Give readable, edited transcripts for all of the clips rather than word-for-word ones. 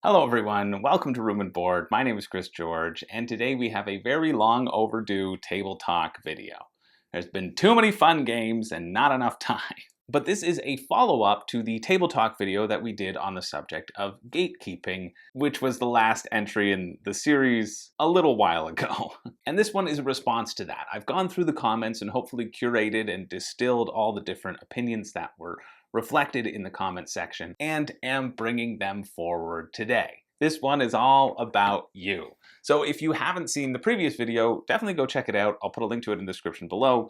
Hello everyone, welcome to Room and Board. My name is Chris George, and today we have a very long overdue table talk video. There's been too many fun games and not enough time. But this is a follow-up to the table talk video that we did on the subject of gatekeeping, which was the last entry in the series a little while ago. And this one is a response to that. I've gone through the comments and hopefully curated and distilled all the different opinions that were reflected in the comment section and am bringing them forward today. This one is all about you. So if you haven't seen the previous video, definitely go check it out. I'll put a link to it in the description below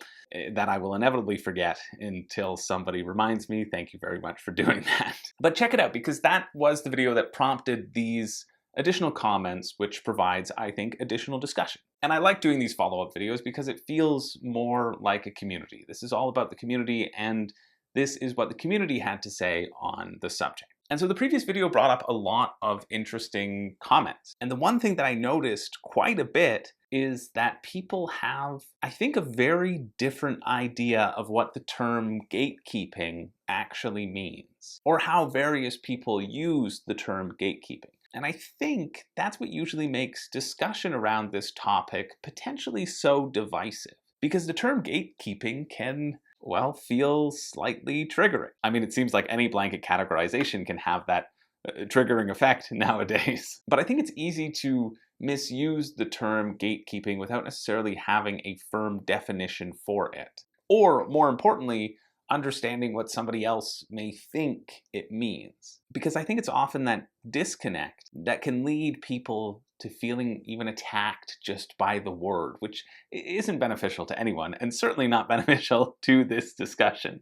that I will inevitably forget until somebody reminds me. Thank you very much for doing that. But check it out because that was the video that prompted these additional comments, which provides, I think, additional discussion. And I like doing these follow-up videos because it feels more like a community. This is all about the community, and this is what the community had to say on the subject. And so the previous video brought up a lot of interesting comments. And the one thing that I noticed quite a bit is that people have, I think, a very different idea of what the term gatekeeping actually means, or how various people use the term gatekeeping. And I think that's what usually makes discussion around this topic potentially so divisive, because the term gatekeeping can, well, feel slightly triggering. I mean, it seems like any blanket categorization can have that triggering effect nowadays. But I think it's easy to misuse the term gatekeeping without necessarily having a firm definition for it. Or, more importantly, understanding what somebody else may think it means. Because I think it's often that disconnect that can lead people to feeling even attacked just by the word, which isn't beneficial to anyone, and certainly not beneficial to this discussion.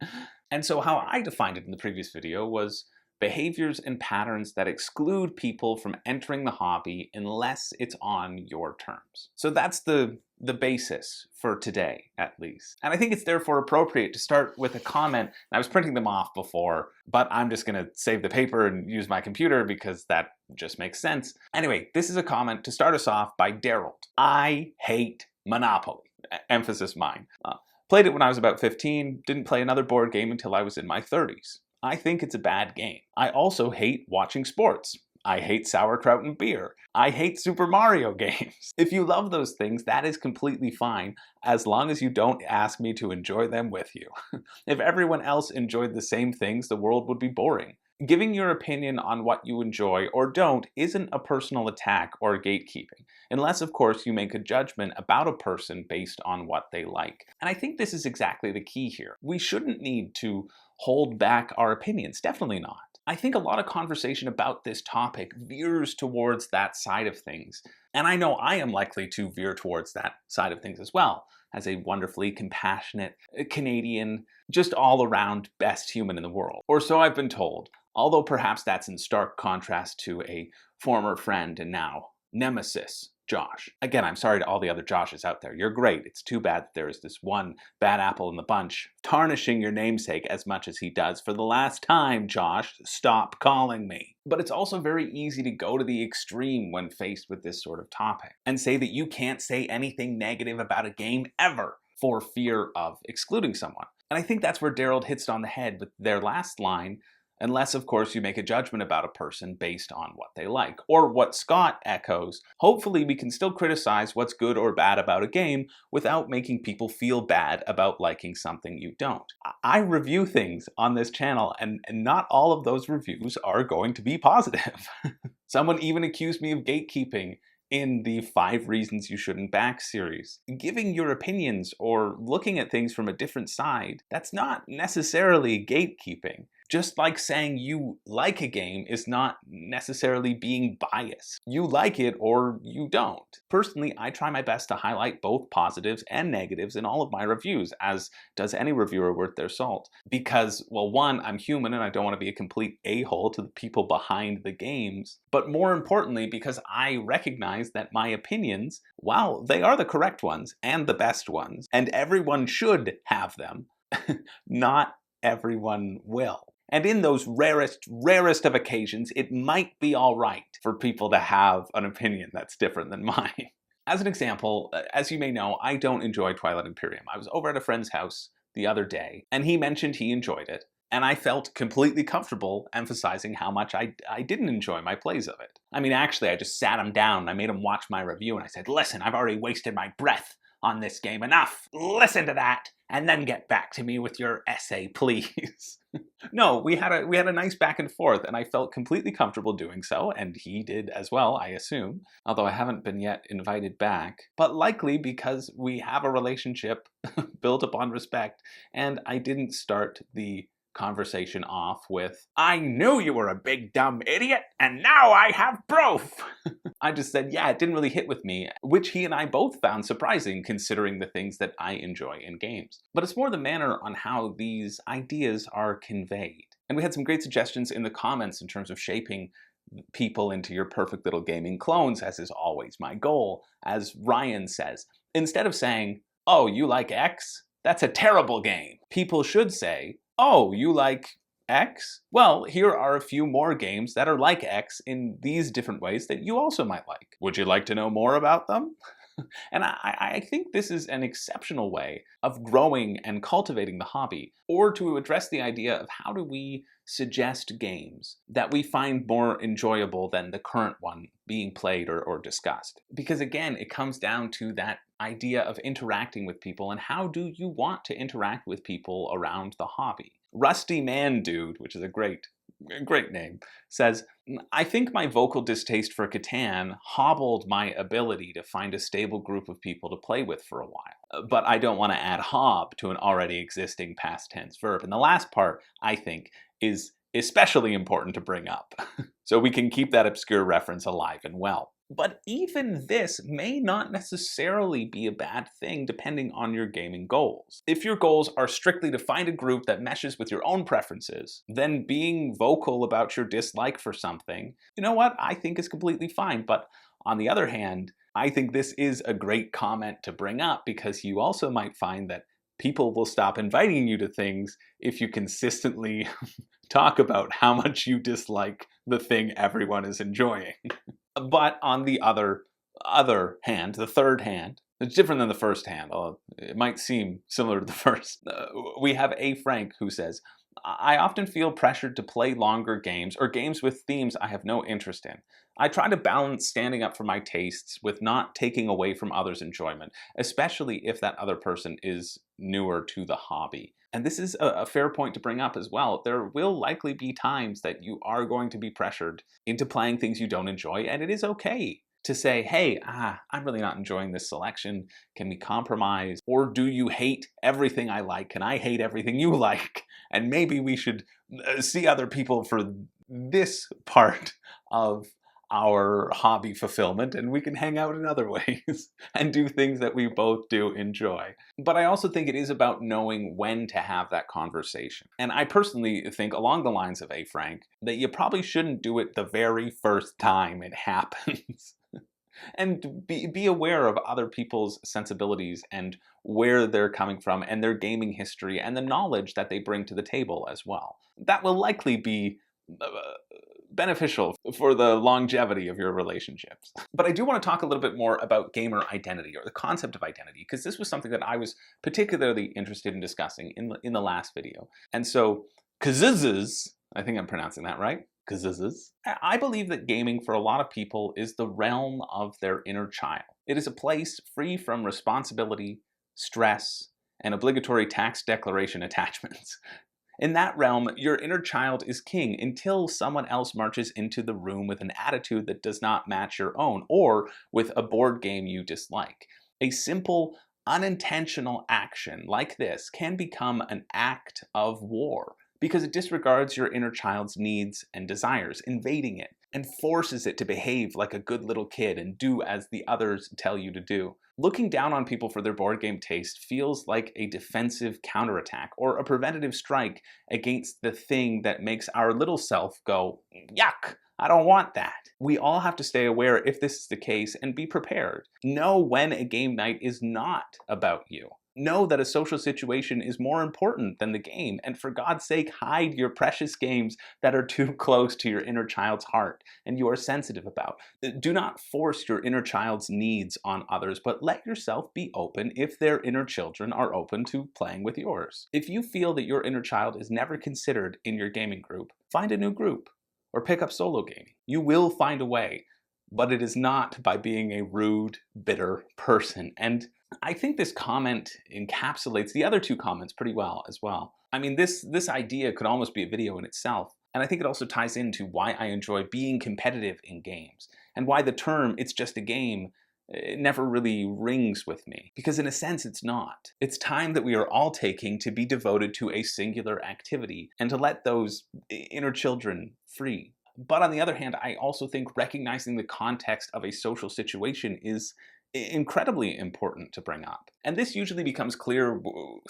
And so how I defined it in the previous video was behaviors and patterns that exclude people from entering the hobby unless it's on your terms. So that's the basis for today, at least. And I think it's therefore appropriate to start with a comment. I was printing them off before, but I'm just gonna save the paper and use my computer because that just makes sense. Anyway, this is a comment to start us off by Derrald. I hate Monopoly. Emphasis mine. Played it when I was about 15, didn't play another board game until I was in my 30s. I think it's a bad game. I also hate watching sports. I hate sauerkraut and beer. I hate Super Mario games. If you love those things, that is completely fine, as long as you don't ask me to enjoy them with you. If everyone else enjoyed the same things, the world would be boring. Giving your opinion on what you enjoy or don't isn't a personal attack or gatekeeping, unless of course you make a judgment about a person based on what they like. And I think this is exactly the key here. We shouldn't need to hold back our opinions, definitely not. I think a lot of conversation about this topic veers towards that side of things. And I know I am likely to veer towards that side of things as well, as a wonderfully compassionate Canadian, just all around best human in the world. Or so I've been told, although perhaps that's in stark contrast to a former friend and now nemesis, Josh. Again, I'm sorry to all the other Joshes out there. You're great. It's too bad that there is this one bad apple in the bunch, tarnishing your namesake as much as he does. For the last time, Josh, stop calling me. But it's also very easy to go to the extreme when faced with this sort of topic and say that you can't say anything negative about a game ever for fear of excluding someone. And I think that's where Derrald hits it on the head with their last line, unless, of course, you make a judgment about a person based on what they like. Or what Scott echoes, hopefully we can still criticize what's good or bad about a game without making people feel bad about liking something you don't. I review things on this channel, and not all of those reviews are going to be positive. Someone even accused me of gatekeeping in the 5 Reasons You Shouldn't Back series. Giving your opinions or looking at things from a different side, that's not necessarily gatekeeping. Just like saying you like a game is not necessarily being biased. You like it or you don't. Personally, I try my best to highlight both positives and negatives in all of my reviews, as does any reviewer worth their salt. Because, well, one, I'm human and I don't want to be a complete a-hole to the people behind the games. But more importantly, because I recognize that my opinions, while they are the correct ones and the best ones, and everyone should have them, not everyone will. And in those rarest of occasions, it might be all right for people to have an opinion that's different than mine. As an example, as you may know, I don't enjoy Twilight Imperium. I was over at a friend's house the other day, and he mentioned he enjoyed it. And I felt completely comfortable emphasizing how much I didn't enjoy my plays of it. I mean, actually, I just sat him down and I made him watch my review and I said, listen, I've already wasted my breath on this game enough. Listen to that and then get back to me with your essay, please. No, we had a nice back and forth and I felt completely comfortable doing so, and he did as well, I assume, although I haven't been yet invited back, but likely because we have a relationship built upon respect and I didn't start the conversation off with, I knew you were a big dumb idiot, and now I have proof. I just said, yeah, it didn't really hit with me, which he and I both found surprising considering the things that I enjoy in games. But it's more the manner on how these ideas are conveyed. And we had some great suggestions in the comments in terms of shaping people into your perfect little gaming clones, as is always my goal. As Ryan says, instead of saying, oh, you like X? That's a terrible game. People should say, oh, you like X? Well, here are a few more games that are like X in these different ways that you also might like. Would you like to know more about them? And I think this is an exceptional way of growing and cultivating the hobby, or to address the idea of how do we suggest games that we find more enjoyable than the current one being played or discussed. Because again, it comes down to that idea of interacting with people and how do you want to interact with people around the hobby. Rustymandude, which is a great name, says, I think my vocal distaste for Catan hobbled my ability to find a stable group of people to play with for a while. But I don't want to add hob to an already existing past tense verb. And the last part, I think, is especially important to bring up. So we can keep that obscure reference alive and well. But even this may not necessarily be a bad thing depending on your gaming goals. If your goals are strictly to find a group that meshes with your own preferences, then being vocal about your dislike for something, you know what, I think is completely fine. But on the other hand, I think this is a great comment to bring up, because you also might find that people will stop inviting you to things if you consistently talk about how much you dislike the thing everyone is enjoying. But on the other hand, the third hand, it's different than the first hand, although it might seem similar to the first. We have A. Frank, who says, I often feel pressured to play longer games or games with themes I have no interest in. I try to balance standing up for my tastes with not taking away from others' enjoyment, especially if that other person is newer to the hobby. And this is a fair point to bring up as well. There will likely be times that you are going to be pressured into playing things you don't enjoy, and it is okay to say, hey, I'm really not enjoying this selection. Can we compromise? Or do you hate everything I like? Can I hate everything you like? And maybe we should see other people for this part of our hobby fulfillment, and we can hang out in other ways and do things that we both do enjoy. But I also think it is about knowing when to have that conversation. And I personally think, along the lines of A. Frank, that you probably shouldn't do it the very first time it happens. And be aware of other people's sensibilities and where they're coming from and their gaming history and the knowledge that they bring to the table as well. That will likely be beneficial for the longevity of your relationships. But I do want to talk a little bit more about gamer identity, or the concept of identity, because this was something that I was particularly interested in discussing in the last video. And so KZsZs, I think I'm pronouncing that right, KZsZs, I believe that gaming for a lot of people is the realm of their inner child. It is a place free from responsibility, stress, and obligatory tax declaration attachments. In that realm, your inner child is king until someone else marches into the room with an attitude that does not match your own, or with a board game you dislike. A simple, unintentional action like this can become an act of war, because it disregards your inner child's needs and desires, invading it, and forces it to behave like a good little kid and do as the others tell you to do. Looking down on people for their board game taste feels like a defensive counterattack, or a preventative strike against the thing that makes our little self go, yuck, I don't want that. We all have to stay aware if this is the case and be prepared. Know when a game night is not about you. Know that a social situation is more important than the game, and for God's sake, hide your precious games that are too close to your inner child's heart and you are sensitive about. Do not force your inner child's needs on others, but let yourself be open if their inner children are open to playing with yours. If you feel that your inner child is never considered in your gaming group, find a new group or pick up solo gaming. You will find a way, but it is not by being a rude, bitter person. And I think this comment encapsulates the other two comments pretty well as well. I mean, this idea could almost be a video in itself. And I think it also ties into why I enjoy being competitive in games and why the term "it's just a game" it never really rings with me. Because in a sense, it's not. It's time that we are all taking to be devoted to a singular activity and to let those inner children free. But on the other hand, I also think recognizing the context of a social situation is incredibly important to bring up. And this usually becomes clear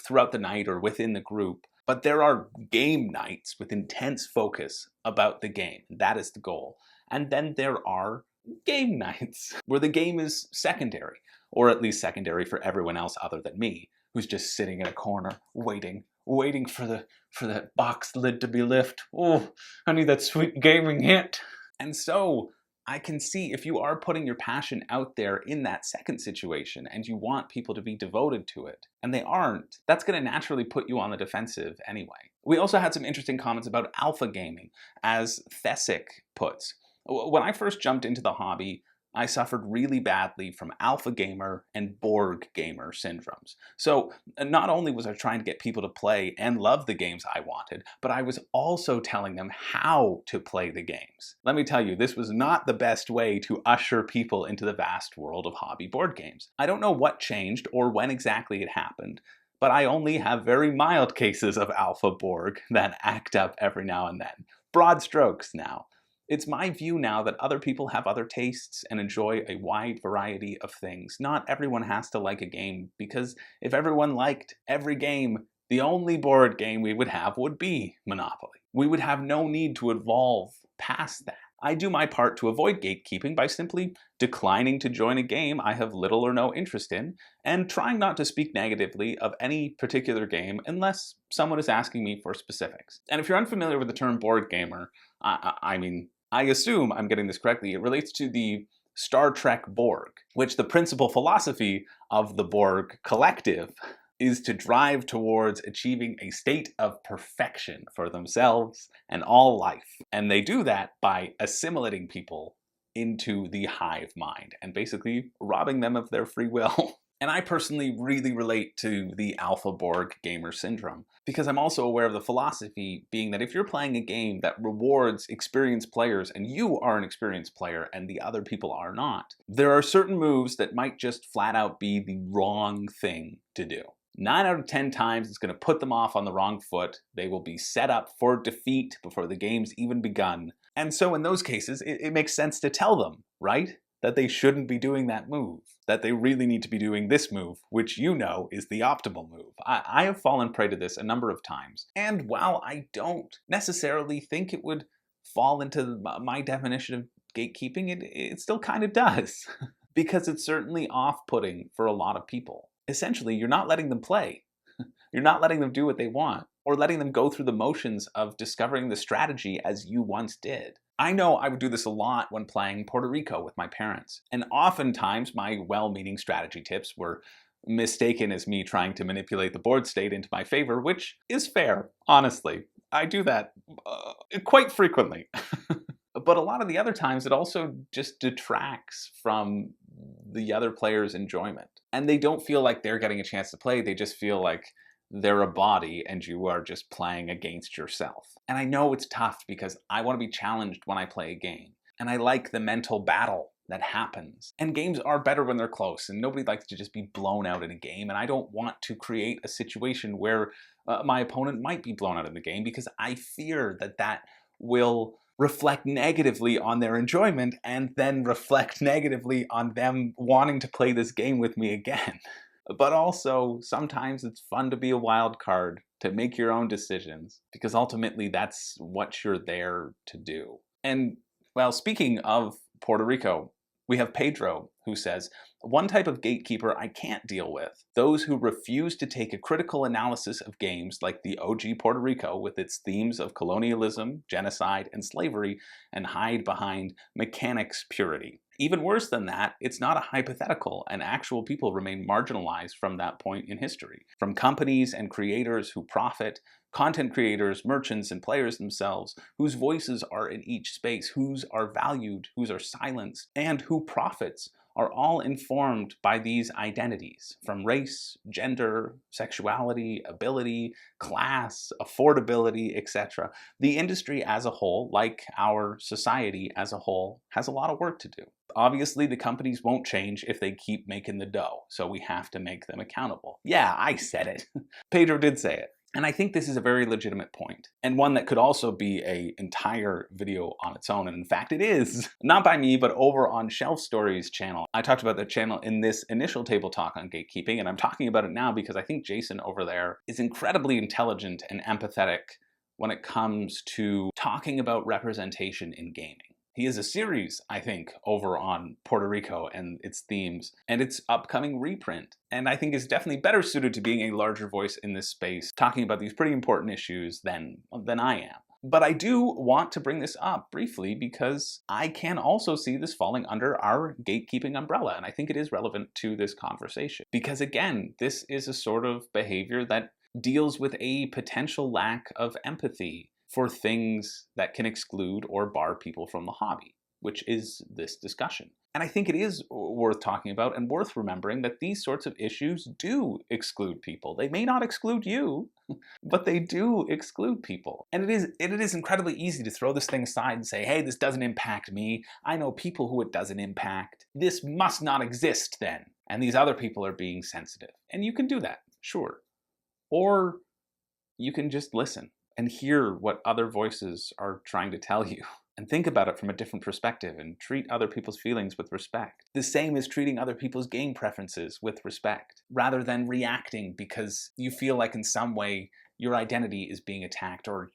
throughout the night or within the group, but there are game nights with intense focus about the game. That is the goal. And then there are game nights where the game is secondary, or at least secondary for everyone else other than me, who's just sitting in a corner waiting for that box lid to be lifted. Oh, I need that sweet gaming hit. And so I can see if you are putting your passion out there in that second situation and you want people to be devoted to it, and they aren't, that's going to naturally put you on the defensive anyway. We also had some interesting comments about alpha gaming, as Thessik puts. When I first jumped into the hobby, I suffered really badly from alpha gamer and Borg gamer syndromes. So not only was I trying to get people to play and love the games I wanted, but I was also telling them how to play the games. Let me tell you, this was not the best way to usher people into the vast world of hobby board games. I don't know what changed or when exactly it happened, but I only have very mild cases of alpha Borg that act up every now and then. Broad strokes now. It's my view now that other people have other tastes and enjoy a wide variety of things. Not everyone has to like a game, because if everyone liked every game, the only board game we would have would be Monopoly. We would have no need to evolve past that. I do my part to avoid gatekeeping by simply declining to join a game I have little or no interest in, and trying not to speak negatively of any particular game unless someone is asking me for specifics. And if you're unfamiliar with the term board gamer, I assume I'm getting this correctly. It relates to the Star Trek Borg, which the principal philosophy of the Borg collective is to drive towards achieving a state of perfection for themselves and all life. And they do that by assimilating people into the hive mind and basically robbing them of their free will. And I personally really relate to the Alpha Borg gamer syndrome, because I'm also aware of the philosophy being that if you're playing a game that rewards experienced players and you are an experienced player and the other people are not, there are certain moves that might just flat out be the wrong thing to do. 9 out of 10 times it's going to put them off on the wrong foot. They will be set up for defeat before the game's even begun. And so in those cases, it makes sense to tell them, right? That they shouldn't be doing that move, that they really need to be doing this move, which you know is the optimal move. I have fallen prey to this a number of times, and while I don't necessarily think it would fall into my definition of gatekeeping, it still kind of does, because it's certainly off-putting for a lot of people. Essentially, you're not letting them play. You're not letting them do what they want, or letting them go through the motions of discovering the strategy as you once did. I know I would do this a lot when playing Puerto Rico with my parents, and oftentimes my well-meaning strategy tips were mistaken as me trying to manipulate the board state into my favor, which is fair, honestly. I do that quite frequently. But a lot of the other times it also just detracts from the other player's enjoyment. And they don't feel like they're getting a chance to play, they just feel like they're a body and you are just playing against yourself. And I know it's tough because I want to be challenged when I play a game. And I like the mental battle that happens. And games are better when they're close, and nobody likes to just be blown out in a game. And I don't want to create a situation where my opponent might be blown out in the game, because I fear that that will reflect negatively on their enjoyment and then reflect negatively on them wanting to play this game with me again. But also, sometimes it's fun to be a wild card, to make your own decisions, because ultimately that's what you're there to do. And, well, speaking of Puerto Rico, We have Pedro, who says, one type of gatekeeper I can't deal with, those who refuse to take a critical analysis of games like the OG Puerto Rico with its themes of colonialism, genocide, and slavery, and hide behind mechanics purity. Even worse than that, it's not a hypothetical, and actual people remain marginalized from that point in history. From companies and creators who profit, content creators, merchants, and players themselves, whose voices are in each space, whose are valued, whose are silenced, and who profits, are all informed by these identities, from race, gender, sexuality, ability, class, affordability, etc. The industry as a whole, like our society as a whole, has a lot of work to do. Obviously, the companies won't change if they keep making the dough, so we have to make them accountable. Yeah, I said it. Pedro did say it. And I think this is a very legitimate point, and one that could also be an entire video on its own, and in fact it is. Not by me, but over on Shelf Stories channel. I talked about the channel in this initial table talk on gatekeeping, and I'm talking about it now because I think Jason over there is incredibly intelligent and empathetic when it comes to talking about representation in gaming. He has a series, I think, over on Puerto Rico and its themes, and its upcoming reprint. And I think is definitely better suited to being a larger voice in this space, talking about these pretty important issues than I am. But I do want to bring this up briefly because I can also see this falling under our gatekeeping umbrella, and I think it is relevant to this conversation. Because again, this is a sort of behavior that deals with a potential lack of empathy for things that can exclude or bar people from the hobby, which is this discussion. And I think it is worth talking about and worth remembering that these sorts of issues do exclude people. They may not exclude you, but they do exclude people. And it is incredibly easy to throw this thing aside and say, hey, this doesn't impact me. I know people who it doesn't impact. This must not exist then. And these other people are being sensitive. And you can do that, sure. Or you can just listen and hear what other voices are trying to tell you, and think about it from a different perspective and treat other people's feelings with respect. The same as treating other people's game preferences with respect, rather than reacting because you feel like in some way your identity is being attacked, or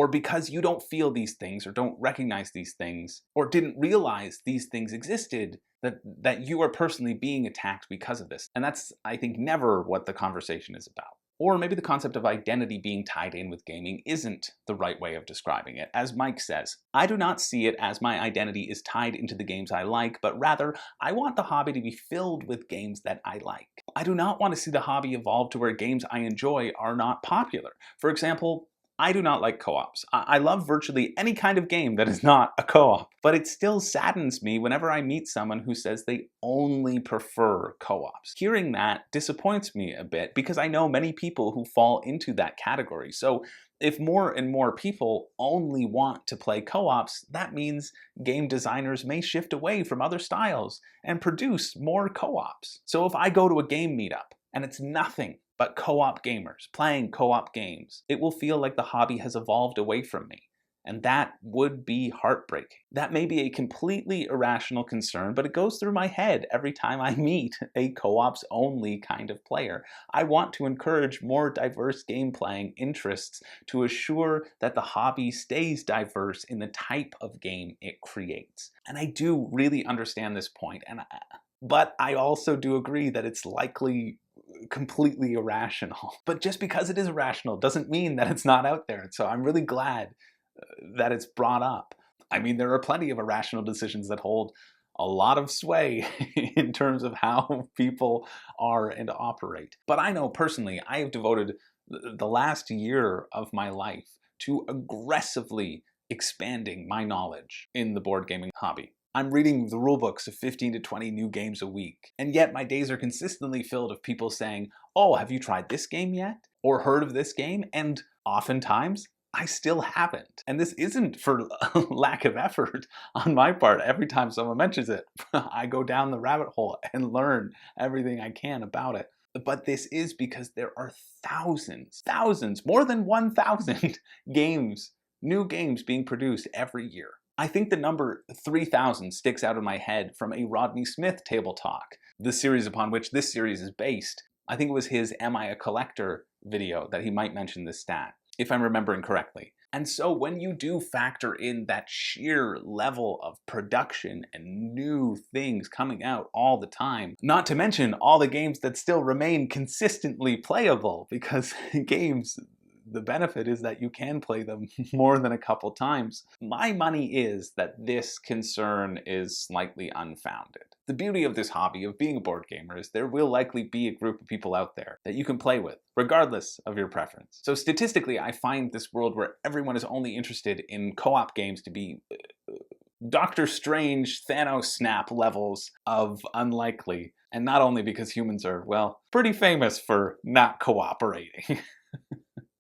because you don't feel these things or don't recognize these things or didn't realize these things existed, that you are personally being attacked because of this. And that's, I think, never what the conversation is about. Or maybe the concept of identity being tied in with gaming isn't the right way of describing it. As Mike says, I do not see it as my identity is tied into the games I like, but rather, I want the hobby to be filled with games that I like. I do not want to see the hobby evolve to where games I enjoy are not popular. For example, I do not like co-ops. I love virtually any kind of game that is not a co-op, but it still saddens me whenever I meet someone who says they only prefer co-ops. Hearing that disappoints me a bit because I know many people who fall into that category. So if more and more people only want to play co-ops, that means game designers may shift away from other styles and produce more co-ops. So if I go to a game meetup and it's nothing but co-op gamers playing co-op games, it will feel like the hobby has evolved away from me. And that would be heartbreaking. That may be a completely irrational concern, but it goes through my head every time I meet a co-ops only kind of player. I want to encourage more diverse game playing interests to assure that the hobby stays diverse in the type of game it creates. And I do really understand this point, but I also do agree that it's likely completely irrational. But just because it is irrational doesn't mean that it's not out there. So I'm really glad that it's brought up. I mean, there are plenty of irrational decisions that hold a lot of sway in terms of how people are and operate. But I know personally, I have devoted the last year of my life to aggressively expanding my knowledge in the board gaming hobby. I'm reading the rulebooks of 15 to 20 new games a week, and yet my days are consistently filled of people saying, oh, have you tried this game yet? Or heard of this game? And oftentimes, I still haven't. And this isn't for lack of effort on my part. Every time someone mentions it, I go down the rabbit hole and learn everything I can about it. But this is because there are thousands, more than 1,000 games, new games being produced every year. I think the number 3,000 sticks out in my head from a Rodney Smith table talk, the series upon which this series is based. I think it was his Am I a Collector video that he might mention this stat, if I'm remembering correctly. And so when you do factor in that sheer level of production and new things coming out all the time, not to mention all the games that still remain consistently playable, because games, the benefit is that you can play them more than a couple times. My money is that this concern is slightly unfounded. The beauty of this hobby of being a board gamer is there will likely be a group of people out there that you can play with, regardless of your preference. So statistically, I find this world where everyone is only interested in co-op games to be Doctor Strange, Thanos snap levels of unlikely. And not only because humans are, well, pretty famous for not cooperating.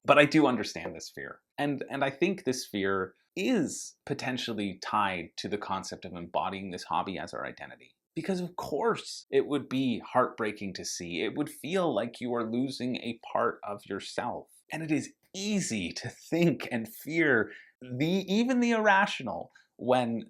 But I do understand this fear. And I think this fear is potentially tied to the concept of embodying this hobby as our identity. Because of course it would be heartbreaking to see. It would feel like you are losing a part of yourself. And it is easy to think and fear even the irrational when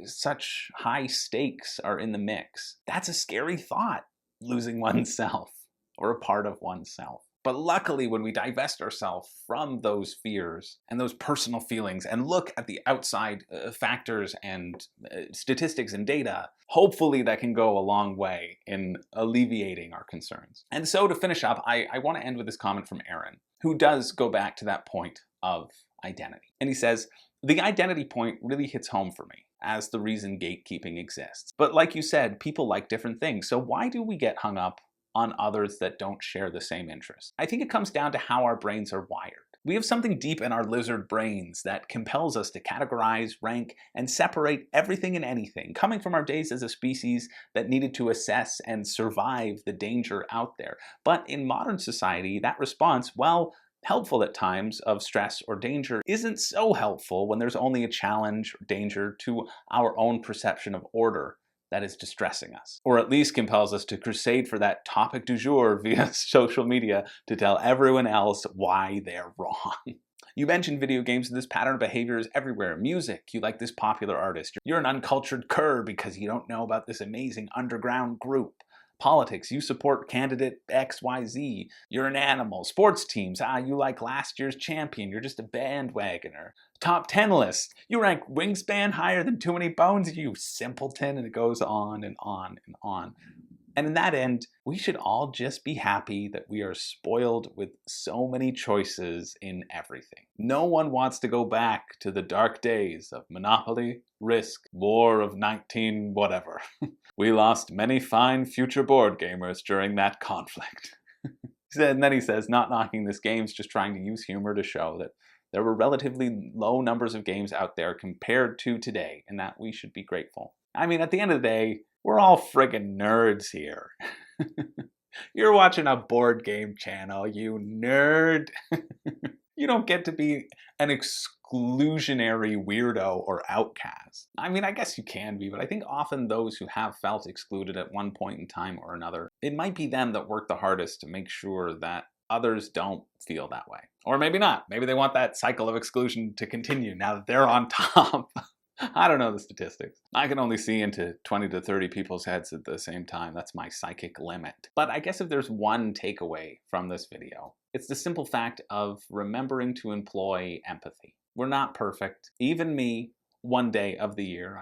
such high stakes are in the mix. That's a scary thought, losing oneself or a part of oneself. But luckily, when we divest ourselves from those fears and those personal feelings and look at the outside factors and statistics and data, hopefully that can go a long way in alleviating our concerns. And so to finish up, I want to end with this comment from Aaron, who does go back to that point of identity. And he says, the identity point really hits home for me as the reason gatekeeping exists. But like you said, people like different things. So why do we get hung up on others that don't share the same interests? I think it comes down to how our brains are wired. We have something deep in our lizard brains that compels us to categorize, rank, and separate everything and anything, coming from our days as a species that needed to assess and survive the danger out there. But in modern society, that response, while helpful at times of stress or danger, isn't so helpful when there's only a challenge or danger to our own perception of order that is distressing us, or at least compels us to crusade for that topic du jour via social media to tell everyone else why they're wrong. You mentioned video games, and this pattern of behavior is everywhere. Music, you like this popular artist. You're an uncultured cur because you don't know about this amazing underground group. Politics, you support candidate XYZ. You're an animal. Sports teams, you like last year's champion. You're just a bandwagoner. Top 10 list, you rank Wingspan higher than Too Many Bones, you simpleton, and it goes on and on and on. And in that end, we should all just be happy that we are spoiled with so many choices in everything. No one wants to go back to the dark days of Monopoly, Risk, War of 19 whatever. We lost many fine future board gamers during that conflict. And then he says, not knocking this game's just trying to use humor to show that there were relatively low numbers of games out there compared to today, and that we should be grateful. I mean, at the end of the day, we're all friggin' nerds here. You're watching a board game channel, you nerd. You don't get to be an exclusionary weirdo or outcast. I mean, I guess you can be, but I think often those who have felt excluded at one point in time or another, it might be them that work the hardest to make sure that others don't feel that way. Or maybe not. Maybe they want that cycle of exclusion to continue now that they're on top. I don't know the statistics. I can only see into 20 to 30 people's heads at the same time. That's my psychic limit. But I guess if there's one takeaway from this video, it's the simple fact of remembering to employ empathy. We're not perfect. Even me, one day of the year,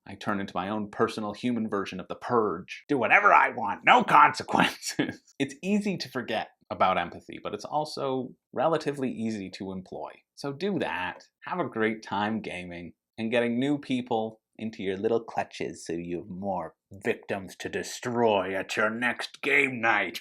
I turn into my own personal human version of the purge. Do whatever I want, no consequences. It's easy to forget about empathy, but it's also relatively easy to employ. So do that. Have a great time gaming and getting new people into your little clutches so you have more victims to destroy at your next game night.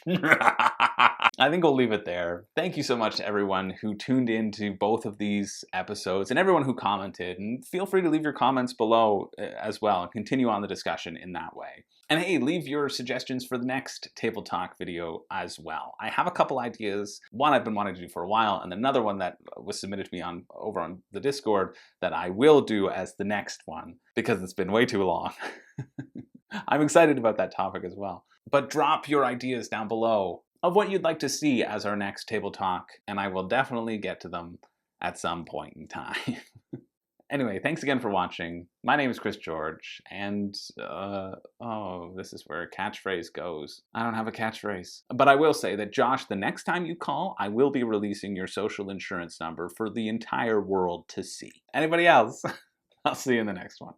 I think we'll leave it there. Thank you so much to everyone who tuned in to both of these episodes and everyone who commented. And feel free to leave your comments below as well and continue on the discussion in that way. And hey, leave your suggestions for the next Table Talk video as well. I have a couple ideas. One I've been wanting to do for a while, and another one that was submitted to me over on the Discord that I will do as the next one because it's been way too long. I'm excited about that topic as well. But drop your ideas down below of what you'd like to see as our next Table Talk, and I will definitely get to them at some point in time. Anyway, thanks again for watching. My name is Chris George, and, oh, this is where a catchphrase goes. I don't have a catchphrase. But I will say that, Josh, the next time you call, I will be releasing your social insurance number for the entire world to see. Anybody else? I'll see you in the next one.